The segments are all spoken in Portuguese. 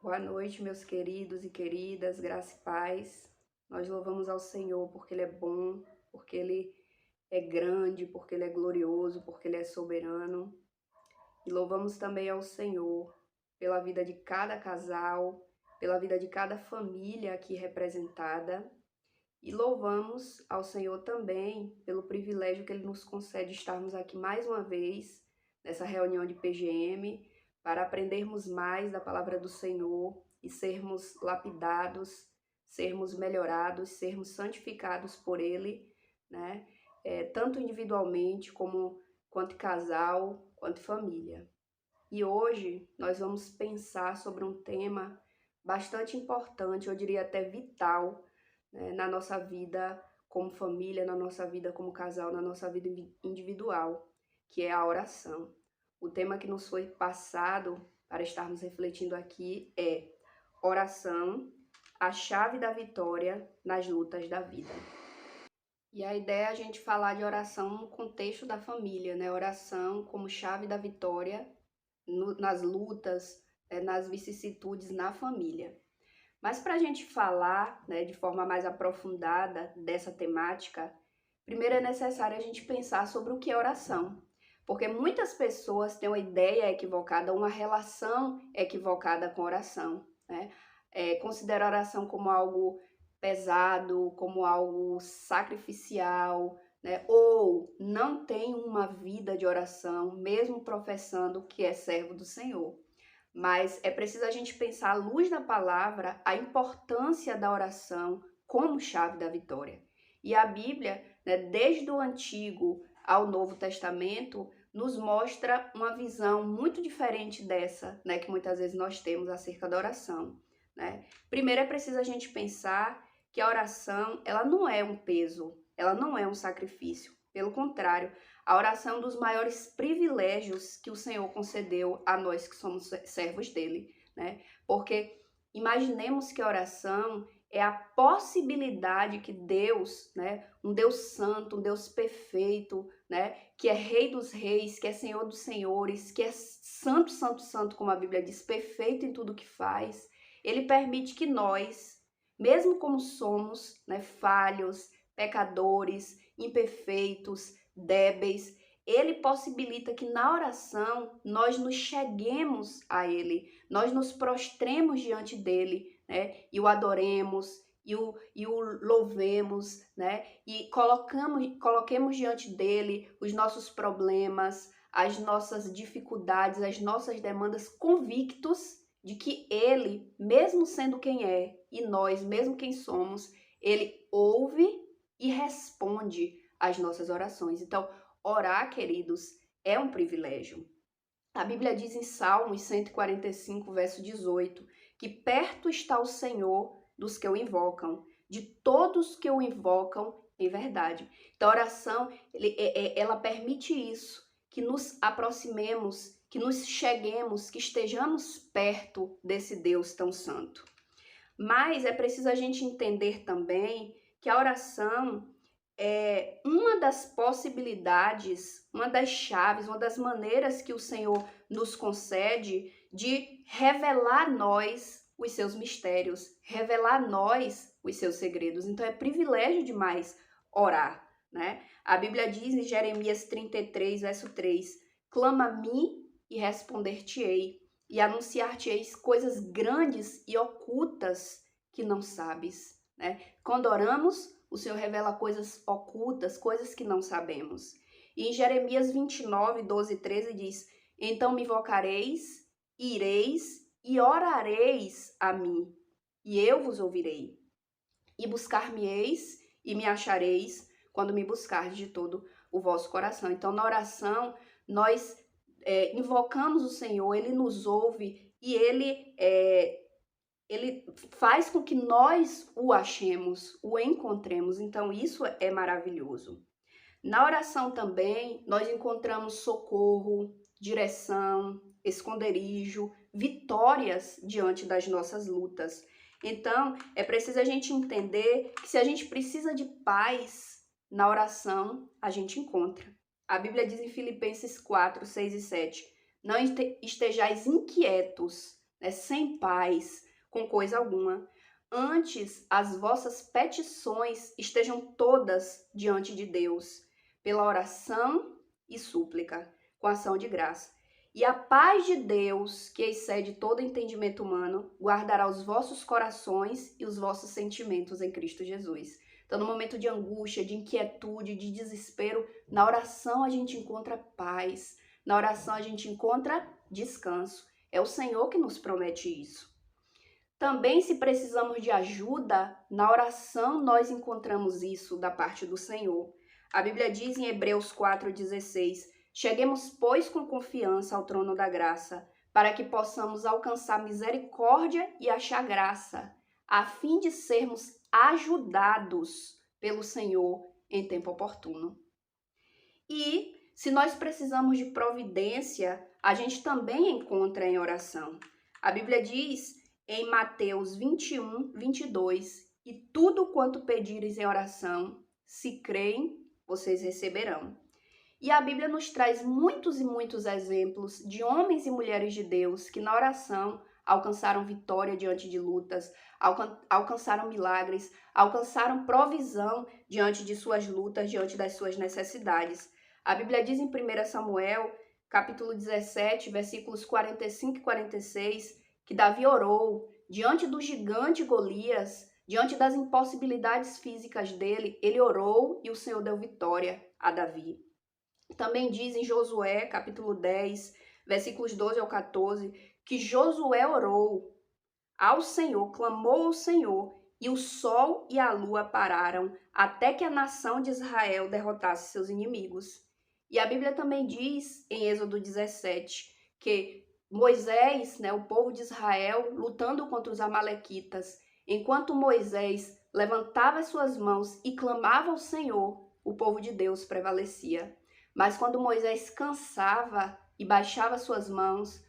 Boa noite, meus queridos e queridas, graça e paz. Nós louvamos ao Senhor porque Ele é bom, porque Ele é grande, porque Ele é glorioso, porque Ele é soberano. E louvamos também ao Senhor pela vida de cada casal, pela vida de cada família aqui representada. E louvamos ao Senhor também pelo privilégio que Ele nos concede estarmos aqui mais uma vez nessa reunião de PGM para aprendermos mais da palavra do Senhor e sermos lapidados, sermos melhorados, sermos santificados por Ele, né? Tanto individualmente como quanto casal, quanto família. E hoje nós vamos pensar sobre um tema bastante importante, eu diria até vital, né, na nossa vida como família, na nossa vida como casal, na nossa vida individual, que é a oração. O tema que nos foi passado para estarmos refletindo aqui é oração, a chave da vitória nas lutas da vida. E a ideia é a gente falar de oração no contexto da família, né? Oração como chave da vitória nas lutas, nas vicissitudes na família. Mas para a gente falar, né, de forma mais aprofundada dessa temática, primeiro é necessário a gente pensar sobre o que é oração. Porque muitas pessoas têm uma ideia equivocada, uma relação equivocada com oração, né? Considera a oração como algo pesado, como algo sacrificial, né? Ou não tem uma vida de oração, mesmo professando que é servo do Senhor. Mas é preciso a gente pensar à luz da palavra a importância da oração como chave da vitória. E a Bíblia, né, desde o Antigo ao Novo Testamento, nos mostra uma visão muito diferente dessa, né, que muitas vezes nós temos acerca da oração, né? Primeiro é preciso a gente pensar que a oração, ela não é um peso, ela não é um sacrifício. Pelo contrário, a oração é um dos maiores privilégios que o Senhor concedeu a nós que somos servos dele, né? Porque imaginemos que a oração é a possibilidade que Deus, né, um Deus santo, um Deus perfeito, né, que é Rei dos reis, que é Senhor dos senhores, que é santo, santo, santo, como a Bíblia diz, perfeito em tudo que faz, ele permite que nós, mesmo como somos, né, falhos, pecadores, imperfeitos, débeis, ele possibilita que na oração nós nos cheguemos a ele, nós nos prostremos diante dele, né? E o adoremos, e o louvemos, né? E coloquemos diante dele os nossos problemas, as nossas dificuldades, as nossas demandas, convictos de que ele, mesmo sendo quem é, e nós, mesmo quem somos, ele ouve e responde às nossas orações. Então, orar, queridos, é um privilégio. A Bíblia diz em Salmos 145, verso 18, que perto está o Senhor dos que o invocam, de todos que o invocam em verdade. Então, a oração, ela permite isso, que nos aproximemos, que nos cheguemos, que estejamos perto desse Deus tão santo. Mas é preciso a gente entender também que a oração é uma das possibilidades, uma das chaves, uma das maneiras que o Senhor nos concede de revelar a nós os seus mistérios, revelar a nós os seus segredos. Então é privilégio demais orar, né? A Bíblia diz em Jeremias 33, verso 3, clama a mim e responder-te-ei, e anunciar-te-eis coisas grandes e ocultas que não sabes, né? Quando oramos, o Senhor revela coisas ocultas, coisas que não sabemos. E em Jeremias 29, 12 e 13 diz, então me invocareis, ireis e orareis a mim, e eu vos ouvirei. E buscar-me-eis e me achareis quando me buscardes de todo o vosso coração. Então, na oração, nós invocamos o Senhor, Ele nos ouve e Ele faz com que nós o achemos, o encontremos. Então, isso é maravilhoso. Na oração também, nós encontramos socorro, direção, esconderijo, vitórias diante das nossas lutas. Então, é preciso a gente entender que se a gente precisa de paz na oração, a gente encontra. A Bíblia diz em Filipenses 4, 6 e 7, não estejais inquietos né, sem paz com coisa alguma. Antes, as vossas petições estejam todas diante de Deus, pela oração e súplica, com ação de graça. E a paz de Deus, que excede todo entendimento humano, guardará os vossos corações e os vossos sentimentos em Cristo Jesus. Então, no momento de angústia, de inquietude, de desespero, na oração a gente encontra paz, na oração a gente encontra descanso. É o Senhor que nos promete isso. Também, se precisamos de ajuda, na oração nós encontramos isso da parte do Senhor. A Bíblia diz em Hebreus 4,16: cheguemos, pois, com confiança ao trono da graça, para que possamos alcançar misericórdia e achar graça, a fim de sermos ajudados pelo Senhor em tempo oportuno. E, se nós precisamos de providência, a gente também encontra em oração. A Bíblia diz em Mateus 21, 22, e tudo quanto pedires em oração, se creem, vocês receberão. E a Bíblia nos traz muitos e muitos exemplos de homens e mulheres de Deus que na oração alcançaram vitória diante de lutas, alcançaram milagres, alcançaram provisão diante de suas lutas, diante das suas necessidades. A Bíblia diz em 1 Samuel, capítulo 17, versículos 45 e 46, que Davi orou diante do gigante Golias, diante das impossibilidades físicas dele, ele orou e o Senhor deu vitória a Davi. Também diz em Josué, capítulo 10, versículos 12 ao 14, que Josué orou ao Senhor, clamou ao Senhor, e o sol e a lua pararam até que a nação de Israel derrotasse seus inimigos. E a Bíblia também diz em Êxodo 17 que Moisés, né, o povo de Israel, lutando contra os amalequitas, enquanto Moisés levantava as suas mãos e clamava ao Senhor, o povo de Deus prevalecia. Mas quando Moisés cansava e baixava suas mãos,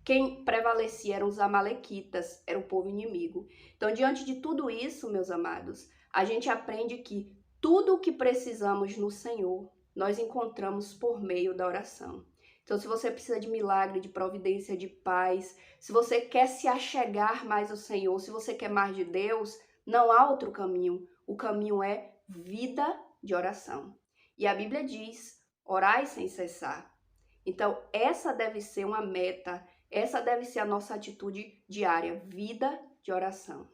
quem prevalecia eram os amalequitas, era o povo inimigo. Então, diante de tudo isso, meus amados, a gente aprende que tudo o que precisamos no Senhor, nós encontramos por meio da oração. Então, se você precisa de milagre, de providência, de paz, se você quer se achegar mais ao Senhor, se você quer mais de Deus, não há outro caminho. O caminho é vida de oração. E a Bíblia diz: orai sem cessar. Então, essa deve ser uma meta, essa deve ser a nossa atitude diária, vida de oração.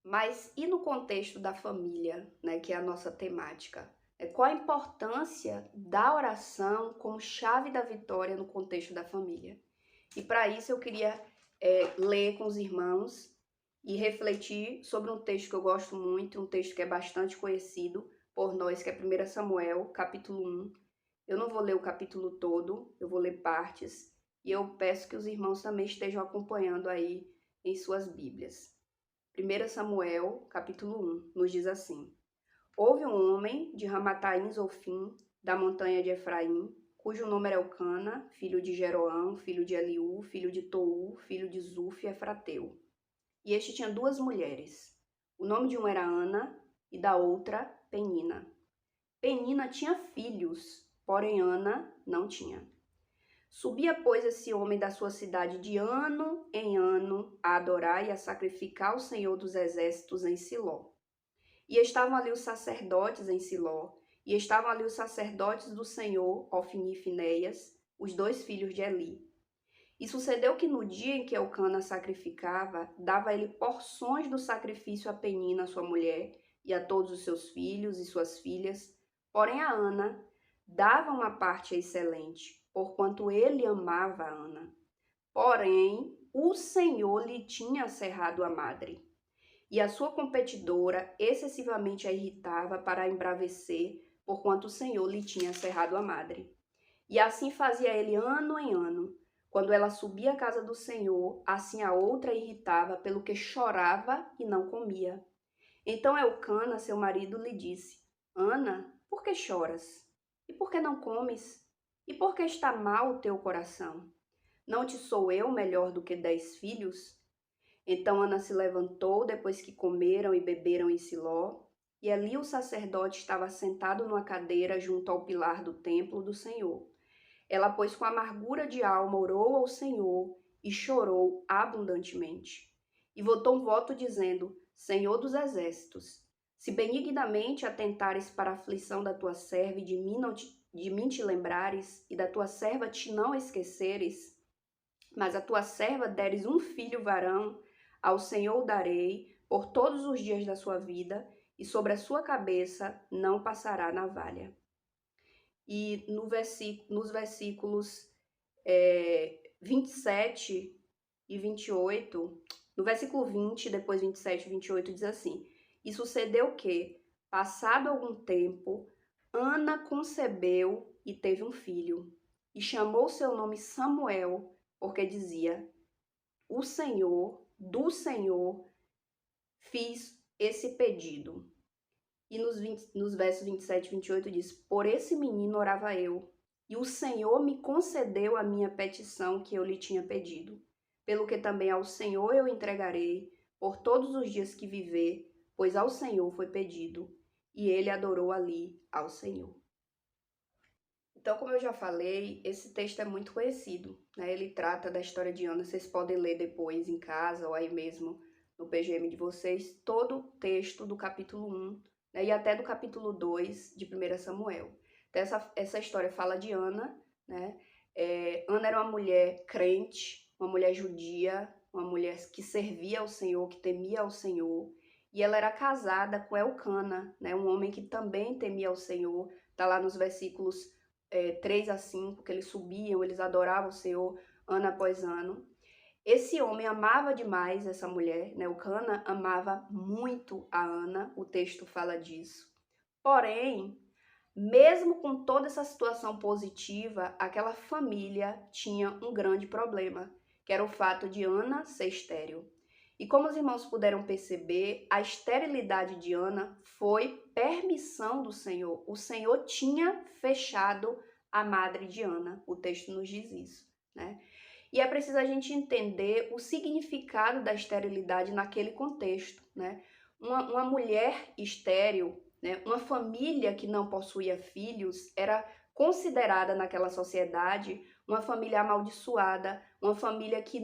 Mas e no contexto da família, né, que é a nossa temática? Qual a importância da oração como chave da vitória no contexto da família? E para isso eu queria ler com os irmãos e refletir sobre um texto que eu gosto muito, um texto que é bastante conhecido por nós, que é 1 Samuel, capítulo 1. Eu não vou ler o capítulo todo, eu vou ler partes, e eu peço que os irmãos também estejam acompanhando aí em suas Bíblias. 1 Samuel, capítulo 1, nos diz assim: houve um homem de Ramataim Zofim, da montanha de Efraim, cujo nome era Elcana, filho de Jeroão, filho de Eliú, filho de Tou, filho de Zuf, Efrateu. E este tinha duas mulheres. O nome de uma era Ana e da outra Penina. Penina tinha filhos, porém Ana não tinha. Subia, pois, esse homem da sua cidade de ano em ano a adorar e a sacrificar ao Senhor dos Exércitos em Siló. E estavam ali os sacerdotes em Siló, e estavam ali os sacerdotes do Senhor, Ofni e Finéias, os dois filhos de Eli. E sucedeu que no dia em que Elcana sacrificava, dava ele porções do sacrifício a Penina, sua mulher, e a todos os seus filhos e suas filhas. Porém a Ana dava uma parte excelente, porquanto ele amava a Ana. Porém, o Senhor lhe tinha cerrado a madre, e a sua competidora excessivamente a irritava para a embravecer, porquanto o Senhor lhe tinha cerrado a madre. E assim fazia ele ano em ano. Quando ela subia à casa do Senhor, assim a outra irritava, pelo que chorava e não comia. Então Elcana, seu marido, lhe disse: Ana, por que choras? E por que não comes? E por que está mal o teu coração? Não te sou eu melhor do que 10 filhos? Então Ana se levantou, depois que comeram e beberam em Siló, e ali o sacerdote estava sentado numa cadeira junto ao pilar do templo do Senhor. Ela, pois, com amargura de alma, orou ao Senhor e chorou abundantemente. E votou um voto dizendo: Senhor dos exércitos, se benignamente atentares para a aflição da tua serva e de mim te lembrares, e da tua serva te não esqueceres, mas a tua serva deres um filho varão, ao Senhor o darei por todos os dias da sua vida, e sobre a sua cabeça não passará navalha. E nos versículos 27 e 28, no versículo 20, depois 27 e 28, diz assim: E sucedeu que, passado algum tempo, Ana concebeu e teve um filho, e chamou seu nome Samuel, porque dizia: do Senhor, fiz esse pedido. E nos versos 27 e 28 diz: Por esse menino orava eu, e o Senhor me concedeu a minha petição que eu lhe tinha pedido. Pelo que também ao Senhor eu entregarei por todos os dias que viver, pois ao Senhor foi pedido. E ele adorou ali ao Senhor. Então, como eu já falei, esse texto é muito conhecido, né? Ele trata da história de Ana. Vocês podem ler depois em casa ou aí mesmo no PGM de vocês, todo o texto do capítulo 1, né? E até do capítulo 2 de 1 Samuel. Então, essa história fala de Ana, né? Ana era uma mulher crente, uma mulher judia, uma mulher que servia ao Senhor, que temia ao Senhor. E ela era casada com Elcana, né? Um homem que também temia ao Senhor. Está lá nos versículos 3 a 5, que eles subiam, eles adoravam o Senhor ano após ano. Esse homem amava demais essa mulher, né? O Cana amava muito a Ana, o texto fala disso. Porém, mesmo com toda essa situação positiva, aquela família tinha um grande problema, que era o fato de Ana ser estéril. E como os irmãos puderam perceber, a esterilidade de Ana foi permissão do Senhor. O Senhor tinha fechado a madre de Ana. O texto nos diz isso, né? E é preciso a gente entender o significado da esterilidade naquele contexto, né? Uma mulher estéril, né? Uma família que não possuía filhos era considerada naquela sociedade uma família amaldiçoada, uma família que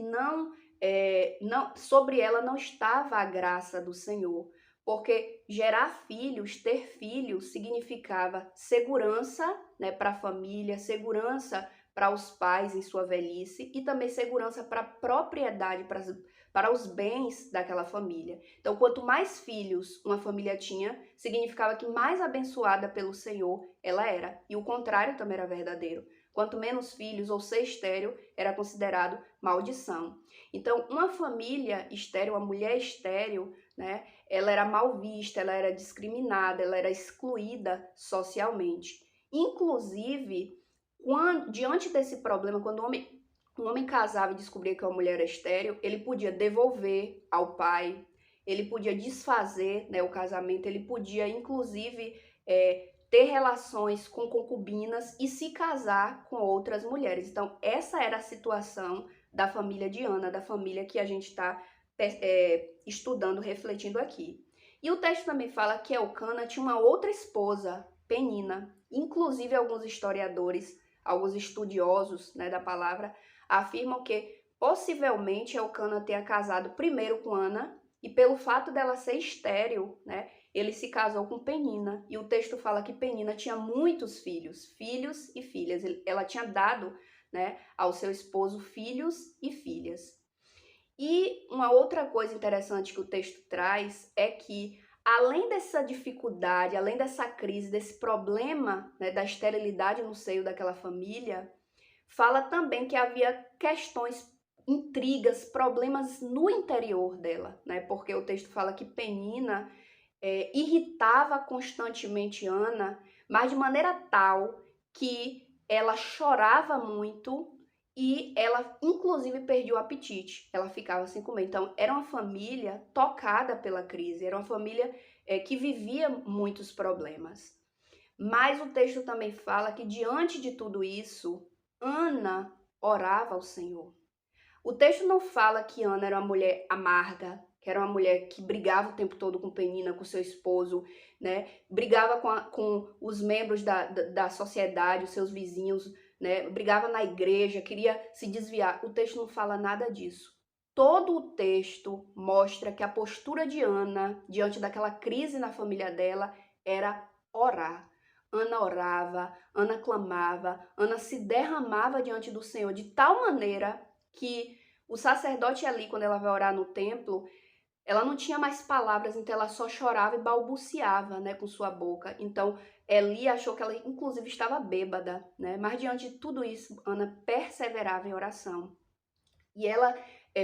sobre ela não estava a graça do Senhor, porque gerar filhos, ter filhos, significava segurança, né, para a família, segurança para os pais em sua velhice e também segurança para a propriedade, para os bens daquela família. Então, quanto mais filhos uma família tinha, significava que mais abençoada pelo Senhor ela era. E o contrário também era verdadeiro. Quanto menos filhos ou ser estéril era considerado maldição. Então, uma família estéril, uma mulher estéril, né, ela era mal vista, ela era discriminada, ela era excluída socialmente. Inclusive, diante desse problema, quando um homem casava e descobria que uma mulher era estéril, ele podia devolver ao pai, ele podia desfazer, né, o casamento, ele podia, inclusive, ter relações com concubinas e se casar com outras mulheres. Então, essa era a situação da família de Ana, da família que a gente está estudando, refletindo aqui. E o texto também fala que Elcana tinha uma outra esposa, Penina. Inclusive, alguns historiadores, alguns estudiosos, né, da palavra, afirmam que possivelmente Elcana tenha casado primeiro com Ana e pelo fato dela ser estéril, né, ele se casou com Penina. E o texto fala que Penina tinha muitos filhos e filhas. Ela tinha dado, né, ao seu esposo filhos e filhas. E uma outra coisa interessante que o texto traz é que, além dessa dificuldade, além dessa crise, desse problema, né, da esterilidade no seio daquela família, fala também que havia questões, intrigas, problemas no interior dela, né? Porque o texto fala que Penina irritava constantemente Ana, mas de maneira tal que ela chorava muito e ela, inclusive, perdia o apetite. Ela ficava sem comer. Então, era uma família tocada pela crise, era uma família que vivia muitos problemas. Mas o texto também fala que, diante de tudo isso, Ana orava ao Senhor. O texto não fala que Ana era uma mulher amarga, que era uma mulher que brigava o tempo todo com Penina, com seu esposo, né? Brigava com os membros da sociedade, os seus vizinhos, né? Brigava na igreja, queria se desviar. O texto não fala nada disso. Todo o texto mostra que a postura de Ana, diante daquela crise na família dela, era orar. Ana orava, Ana clamava, Ana se derramava diante do Senhor de tal maneira que o sacerdote ali, quando ela vai orar no templo, ela não tinha mais palavras, então ela só chorava e balbuciava, né, com sua boca. Então, Eli achou que ela, inclusive, estava bêbada, né? Mas diante de tudo isso, Ana perseverava em oração. E ela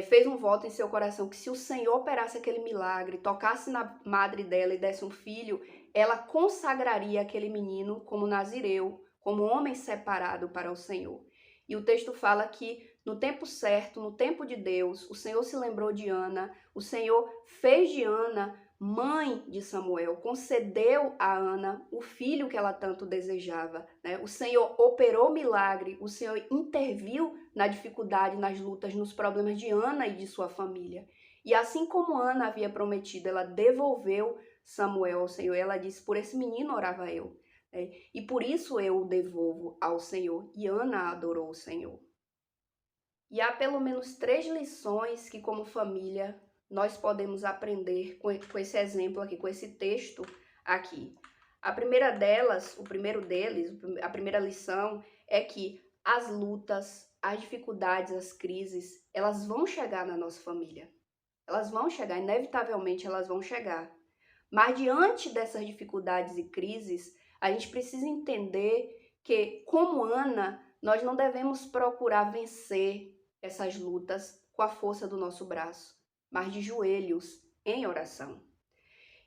fez um voto em seu coração que se o Senhor operasse aquele milagre, tocasse na madre dela e desse um filho, ela consagraria aquele menino como nazireu, como homem separado para o Senhor. E o texto fala que no tempo certo, no tempo de Deus, o Senhor se lembrou de Ana, o Senhor fez de Ana mãe de Samuel, concedeu a Ana o filho que ela tanto desejava, né? O Senhor operou milagre, o Senhor interviu na dificuldade, nas lutas, nos problemas de Ana e de sua família. E assim como Ana havia prometido, ela devolveu Samuel ao Senhor. Ela disse, por esse menino orava eu, né? E por isso eu o devolvo ao Senhor. E Ana adorou o Senhor. E há pelo menos 3 lições que, como família, nós podemos aprender com esse exemplo aqui, com esse texto aqui. A primeira delas, o primeiro deles, a primeira lição é que as lutas, as dificuldades, as crises, elas vão chegar na nossa família. Elas vão chegar, inevitavelmente elas vão chegar. Mas diante dessas dificuldades e crises, a gente precisa entender que, como Ana, nós não devemos procurar vencer essas lutas com a força do nosso braço, mas de joelhos em oração.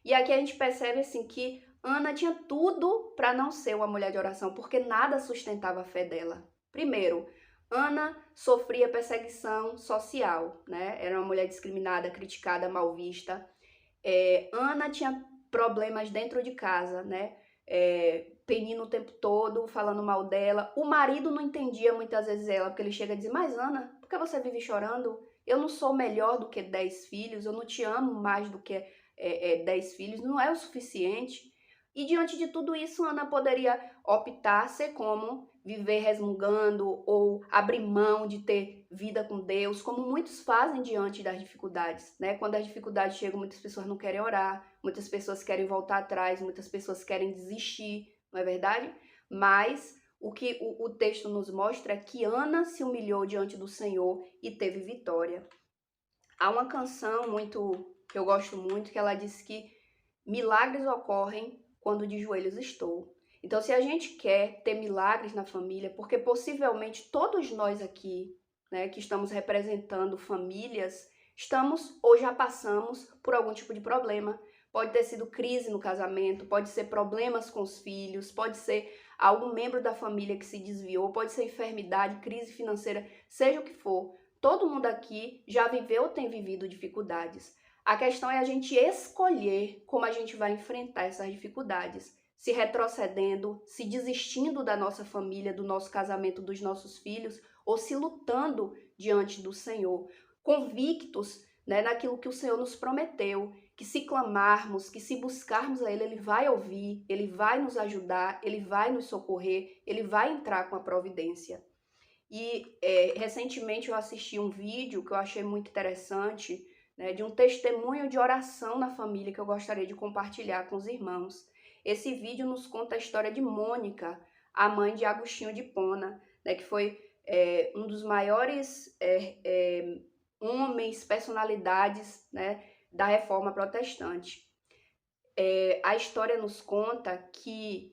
E aqui a gente percebe assim que Ana tinha tudo para não ser uma mulher de oração, porque nada sustentava a fé dela. Primeiro, Ana sofria perseguição social, né? Era uma mulher discriminada, criticada, mal vista. Ana tinha problemas dentro de casa, né? Penindo o tempo todo, falando mal dela. O marido não entendia muitas vezes ela, porque ele chega a dizer, mas Ana, por que você vive chorando? Eu não sou melhor do que 10 filhos, eu não te amo mais do que 10 filhos, não é o suficiente. E diante de tudo isso, Ana poderia optar ser como viver resmungando ou abrir mão de ter vida com Deus, como muitos fazem diante das dificuldades, né? Quando as dificuldades chegam, muitas pessoas não querem orar, muitas pessoas querem voltar atrás, muitas pessoas querem desistir, não é verdade? Mas o que o texto nos mostra é que Ana se humilhou diante do Senhor e teve vitória. Há uma canção que eu gosto muito, que ela diz que milagres ocorrem quando de joelhos estou. Então, se a gente quer ter milagres na família, porque possivelmente todos nós aqui, né, que estamos representando famílias, estamos ou já passamos por algum tipo de problema. Pode ter sido crise no casamento, pode ser problemas com os filhos, pode ser algum membro da família que se desviou, pode ser enfermidade, crise financeira, seja o que for. Todo mundo aqui já viveu ou tem vivido dificuldades. A questão é a gente escolher como a gente vai enfrentar essas dificuldades. Se retrocedendo, se desistindo da nossa família, do nosso casamento, dos nossos filhos, ou se lutando diante do Senhor, convictos, né, naquilo que o Senhor nos prometeu, que se clamarmos, que se buscarmos a Ele, Ele vai ouvir, Ele vai nos ajudar, Ele vai nos socorrer, Ele vai entrar com a providência. E recentemente eu assisti um vídeo que eu achei muito interessante, né, de um testemunho de oração na família que eu gostaria de compartilhar com os irmãos. Esse vídeo nos conta a história de Mônica, a mãe de Agostinho de Hipona, né, que foi um dos maiores homens, personalidades, né, da Reforma Protestante. A história nos conta que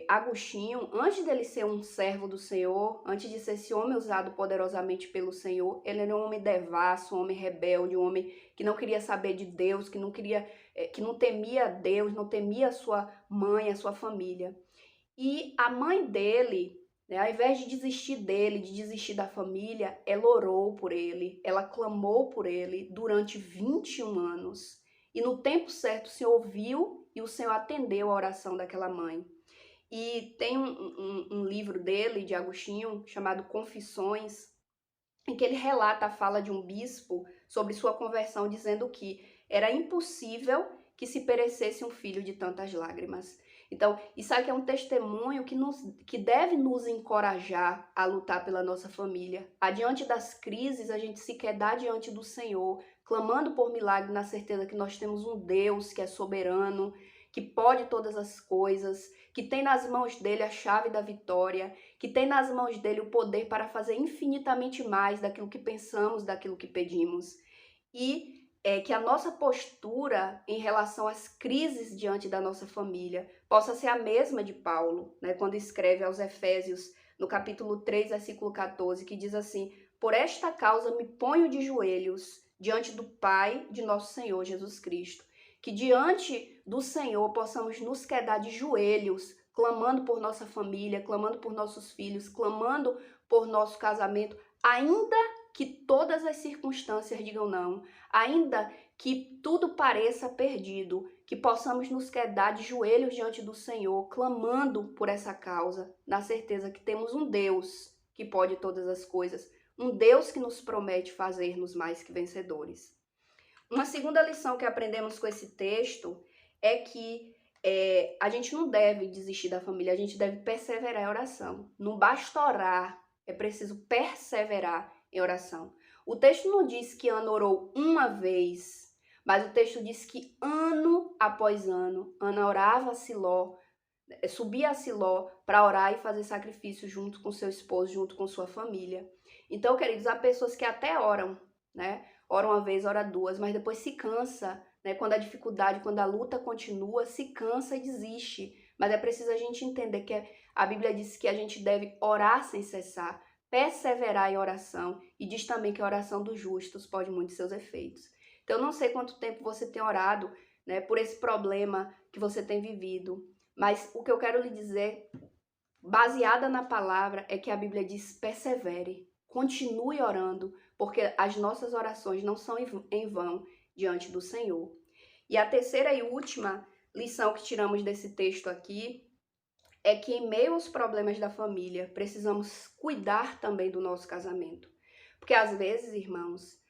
Agostinho, antes dele ser um servo do Senhor, antes de ser esse homem usado poderosamente pelo Senhor, ele era um homem devasso, um homem rebelde, um homem que não queria saber de Deus, que não temia Deus, não temia a sua mãe, a sua família. E a mãe dele, né, ao invés de desistir dele, de desistir da família, ela orou por ele, ela clamou por ele durante 21 anos. E no tempo certo o Senhor ouviu e o Senhor atendeu a oração daquela mãe. E tem um livro dele, de Agostinho, chamado Confissões, em que ele relata a fala de um bispo sobre sua conversão, dizendo que era impossível que se perecesse um filho de tantas lágrimas. Então, isso aqui é um testemunho que deve nos encorajar a lutar pela nossa família. Adiante das crises, a gente se quedar diante do Senhor, clamando por milagre, na certeza que nós temos um Deus que é soberano, que pode todas as coisas, que tem nas mãos dele a chave da vitória, que tem nas mãos dele o poder para fazer infinitamente mais daquilo que pensamos, daquilo que pedimos. E que a nossa postura em relação às crises diante da nossa família possa ser a mesma de Paulo, né, quando escreve aos Efésios, no capítulo 3, versículo 14, que diz assim: por esta causa me ponho de joelhos diante do Pai de nosso Senhor Jesus Cristo. Que diante do Senhor possamos nos quedar de joelhos, clamando por nossa família, clamando por nossos filhos, clamando por nosso casamento, ainda que todas as circunstâncias digam não, ainda que tudo pareça perdido, que possamos nos quedar de joelhos diante do Senhor, clamando por essa causa, na certeza que temos um Deus que pode todas as coisas, um Deus que nos promete fazer-nos mais que vencedores. Uma segunda lição que aprendemos com esse texto é que a gente não deve desistir da família, a gente deve perseverar em oração. Não basta orar, é preciso perseverar em oração. O texto não diz que Ana orou uma vez, mas o texto diz que ano após ano, Ana orava a Siló, subia a Siló para orar e fazer sacrifício junto com seu esposo, junto com sua família. Então, queridos, há pessoas que até oram, né? Ora uma vez, ora duas, mas depois se cansa, né? Quando a dificuldade, quando a luta continua, se cansa e desiste. Mas é preciso a gente entender que a Bíblia diz que a gente deve orar sem cessar, perseverar em oração, e diz também que a oração dos justos pode muito seus efeitos. Então, eu não sei quanto tempo você tem orado, né, por esse problema que você tem vivido, mas o que eu quero lhe dizer, baseada na palavra, é que a Bíblia diz: persevere, continue orando, porque as nossas orações não são em vão diante do Senhor. E a terceira e última lição que tiramos desse texto aqui é que em meio aos problemas da família, precisamos cuidar também do nosso casamento. Porque às vezes, irmãos,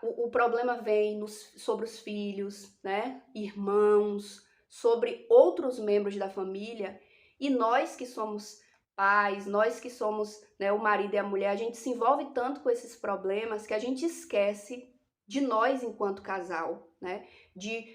o problema vem sobre os filhos, né? Irmãos, sobre outros membros da família, e nós que somos pais, nós que somos, né, o marido e a mulher, a gente se envolve tanto com esses problemas que a gente esquece de nós enquanto casal, né? De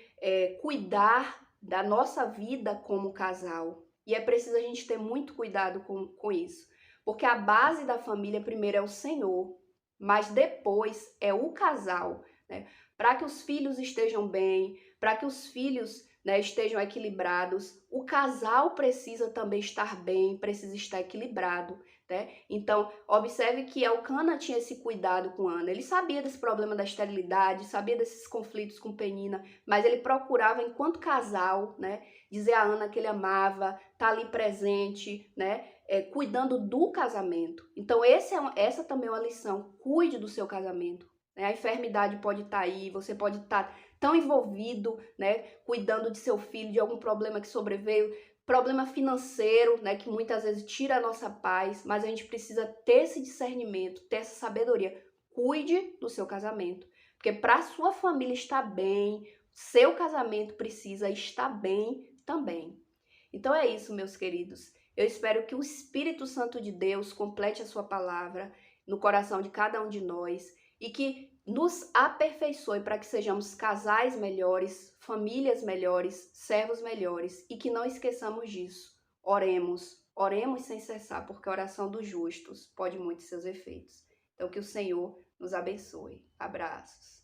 cuidar da nossa vida como casal. E é preciso a gente ter muito cuidado com isso. Porque a base da família, primeiro, é o Senhor, mas depois é o casal, né? Para que os filhos estejam bem, para que os filhos, né, estejam equilibrados, o casal precisa também estar bem, precisa estar equilibrado, né? Então, observe que Elcana tinha esse cuidado com Ana. Ele sabia desse problema da esterilidade, sabia desses conflitos com Penina, mas ele procurava, enquanto casal, né, dizer a Ana que ele amava, estar ali presente, né, cuidando do casamento. Então, essa também é uma lição. Cuide do seu casamento. Né? A enfermidade pode estar aí, você pode estar tão envolvido, né, cuidando de seu filho, de algum problema que sobreveio, problema financeiro, né, que muitas vezes tira a nossa paz, mas a gente precisa ter esse discernimento, ter essa sabedoria. Cuide do seu casamento, porque para sua família estar bem, seu casamento precisa estar bem também. Então é isso, meus queridos. Eu espero que o Espírito Santo de Deus complete a sua palavra no coração de cada um de nós e que nos aperfeiçoe para que sejamos casais melhores, famílias melhores, servos melhores e que não esqueçamos disso. Oremos, oremos sem cessar, porque a oração dos justos pode muito seus efeitos. Então que o Senhor nos abençoe. Abraços.